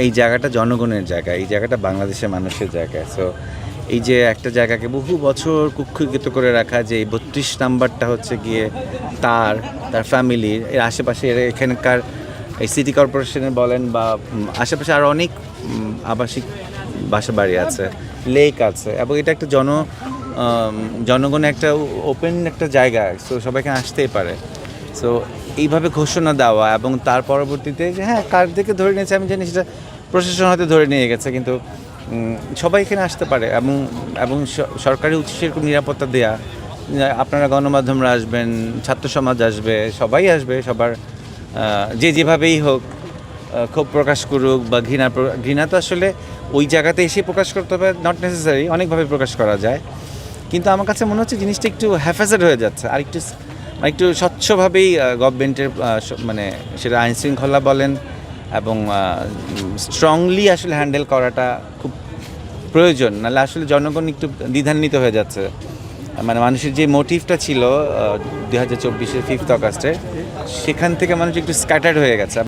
এই জায়গাটা জনগণের জায়গা, এই জায়গাটা বাংলাদেশের মানুষের জায়গা। সো এই যে একটা জায়গাকে বহু বছর কুক্ষিগত করে রাখা, যে এই 32 নাম্বারটা হচ্ছে গিয়ে তার ফ্যামিলির, এর আশেপাশে এখানকার এই সিটি কর্পোরেশনের বলেন বা আশেপাশে আরও অনেক আবাসিক বাসা বাড়ি আছে, লেক আছে, এবং এটা একটা জনগণের একটা ওপেন একটা জায়গা। সো সবাই এখানে আসতেই পারে। সো এইভাবে ঘোষণা দেওয়া এবং তার পরবর্তীতে যে হ্যাঁ কার থেকে ধরে নিয়েছে আমি জানি, সেটা প্রশাসন হয়তো ধরে নিয়ে গেছে, কিন্তু সবাই এখানে আসতে পারে এবং এবং সরকারি উৎসে সেরকম নিরাপত্তা দেয়া, আপনারা গণমাধ্যমরা আসবেন, ছাত্র সমাজ আসবে, সবাই আসবে, সবার যে যেভাবেই হোক ক্ষোভ প্রকাশ করুক বা ঘৃণা তো আসলে ওই জায়গাতে এসে প্রকাশ করতে হবে, নট নেসেসারি, অনেকভাবে প্রকাশ করা যায়। কিন্তু আমার কাছে মনে হচ্ছে জিনিসটা একটু হ্যাফাজেড হয়ে যাচ্ছে, আর একটু স্বচ্ছভাবেই গভর্নমেন্টের মানে সেটা আইনশৃঙ্খলা বলেন এবং স্ট্রংলি আসলে হ্যান্ডেল করাটা খুব প্রয়োজন। নাহলে আসলে জনগণ একটু দ্বিধান্বিত হয়ে যাচ্ছে। মানে মানুষের যে মোটিভটা ছিল 2024-এর 5th অগাস্টে, সেখান থেকে মানুষ একটু স্ক্যাটার্ড হয়ে গেছে।